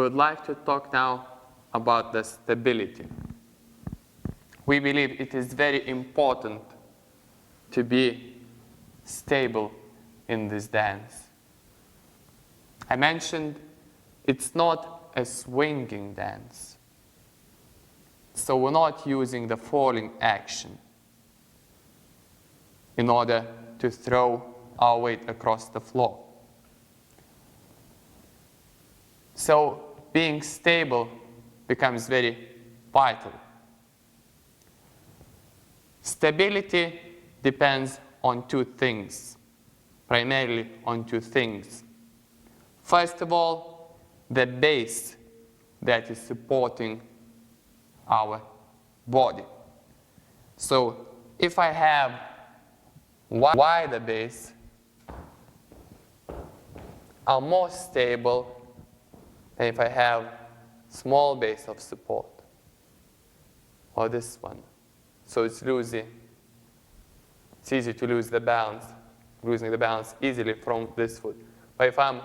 would like to talk now about the stability. We believe it is very important to be stable in this dance. I mentioned it's not a swinging dance. So we're not using the falling action in order to throw our weight across the floor. So being stable becomes very vital. Stability depends on two things, primarily on two things. First of all, the base that is supporting our body. So if I have wider base, I'm more stable than if I have small base of support, or this one. So it's easy to lose the balance, losing the balance easily from this foot. But if I'm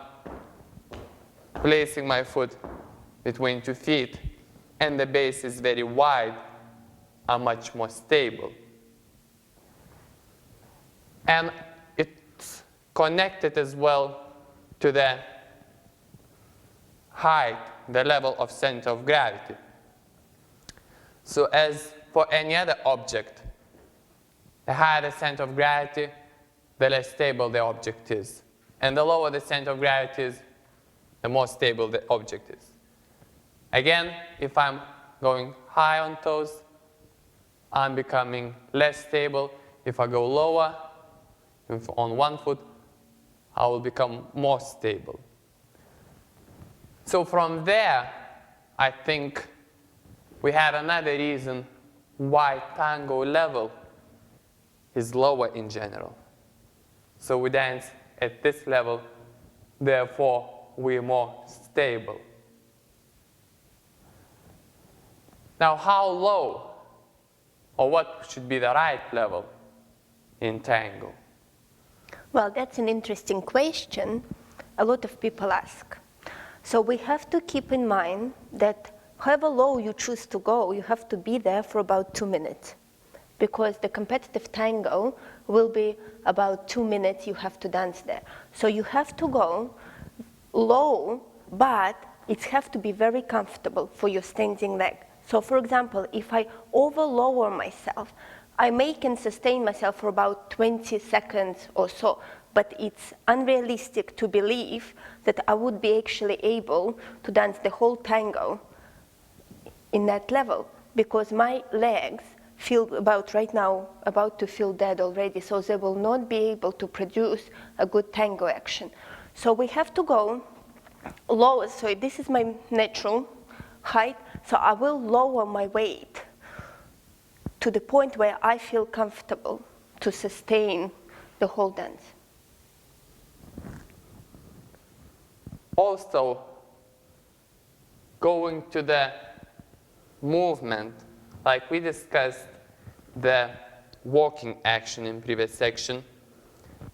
placing my foot between 2 feet and the base is very wide, I'm much more stable. And it's connected as well to the height, the level of center of gravity. So as for any other object, the higher the center of gravity, the less stable the object is. And the lower the center of gravity is, the more stable the object is. Again, if I'm going high on toes, I'm becoming less stable. If I go lower, if on one foot, I will become more stable. So from there, I think we have another reason why tango level is lower in general. So we dance at this level, therefore we're more stable. Now how low, or what should be the right level in tango? Well, that's an interesting question a lot of people ask. So we have to keep in mind that however low you choose to go, you have to be there for about 2 minutes. Because the competitive tango will be about 2 minutes you have to dance there. So you have to go low, but it has to be very comfortable for your standing leg. So for example, if I over-lower myself, I can sustain myself for about 20 seconds or so, but it's unrealistic to believe that I would be actually able to dance the whole tango in that level, because my legs feel right now about to feel dead already, so they will not be able to produce a good tango action. So we have to go lower. So this is my natural height, so I will lower my weight to the point where I feel comfortable to sustain the whole dance. Also, going to the movement, like we discussed the walking action in previous section,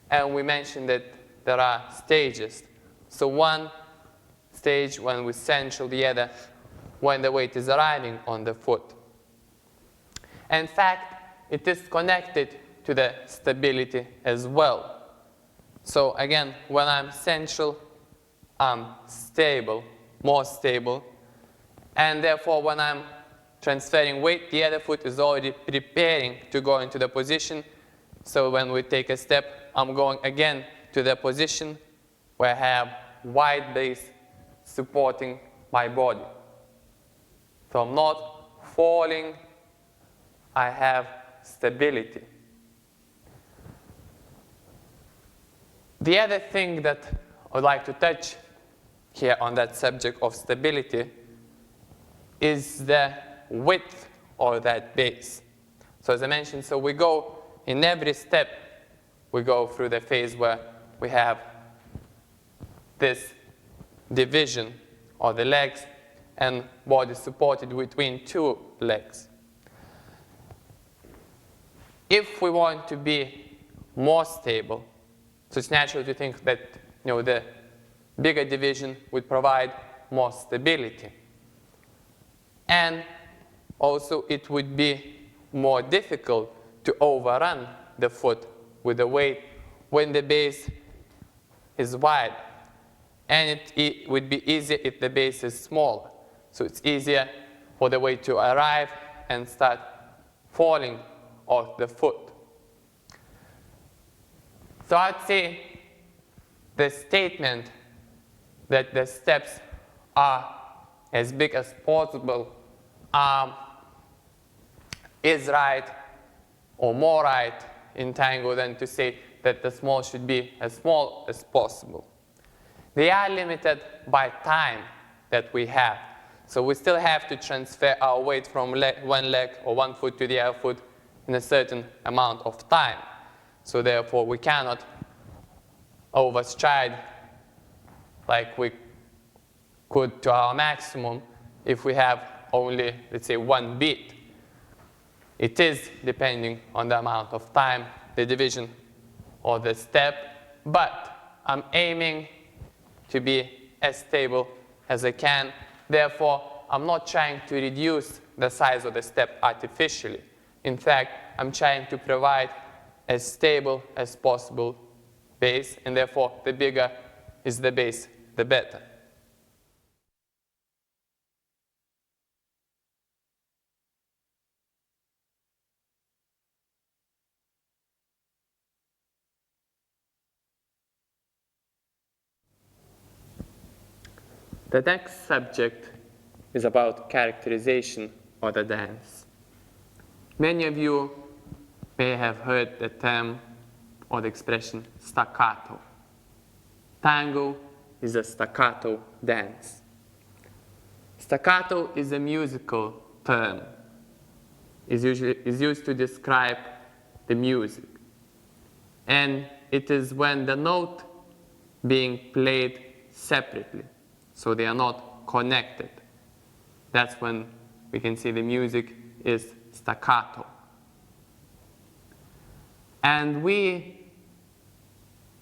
and we mentioned that there are stages. So one stage when we central, the other when the weight is arriving on the foot. In fact, it is connected to the stability as well. So again, when I'm central, I'm stable, more stable, and therefore when I'm transferring weight, the other foot is already preparing to go into the position. So when we take a step, I'm going again to the position where I have wide base supporting my body. So I'm not falling, I have stability. The other thing that I would like to touch here on that subject of stability is the width of that base. So as I mentioned, so we go in every step, we go through the phase where we have this division of the legs and body supported between two legs. If we want to be more stable, so it's natural to think that the bigger division would provide more stability. And also it would be more difficult to overrun the foot with the weight when the base is wide. And it would be easier if the base is smaller. So it's easier for the weight to arrive and start falling off the foot. So I'd say the statement that the steps are as big as possible is right, or more right in tango than to say that the small should be as small as possible. They are limited by time that we have. So we still have to transfer our weight from one leg or one foot to the other foot in a certain amount of time. So therefore, we cannot overstride like we could to our maximum if we have only, let's say, one beat. It is depending on the amount of time, the division, or the step, but I'm aiming to be as stable as I can. Therefore, I'm not trying to reduce the size of the step artificially. In fact, I'm trying to provide as stable as possible base, and therefore, the bigger is the base, the better. The next subject is about characterization of the dance. Many of you may have heard the term or the expression staccato. Tango is a staccato dance. Staccato is a musical term. It's used to describe the music. And it is when the note being played separately, so they are not connected. That's when we can say the music is staccato. And we,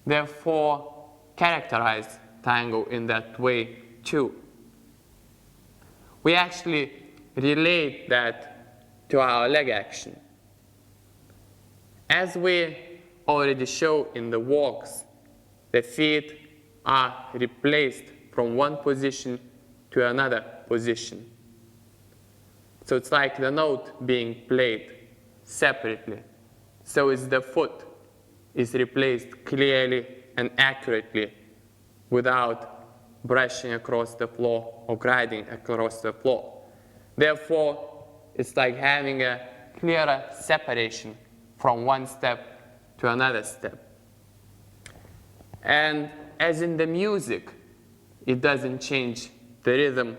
therefore, characterize tango in that way too. We actually relate that to our leg action. As we already show in the walks, the feet are replaced from one position to another position. So it's like the note being played separately. So is the foot is replaced clearly and accurately without brushing across the floor or gliding across the floor. Therefore, it's like having a clearer separation from one step to another step. And as in the music, it doesn't change the rhythm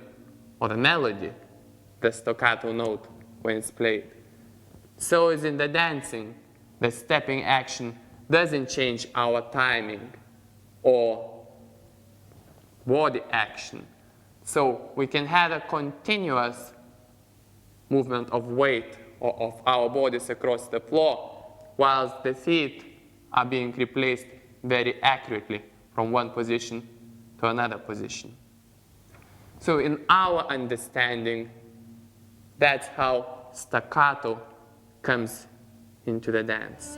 or the melody, the staccato note when it's played. So as in the dancing, the stepping action doesn't change our timing or body action. So we can have a continuous movement of weight or of our bodies across the floor, whilst the feet are being replaced very accurately from one position to another position. So in our understanding, that's how staccato comes into the dance.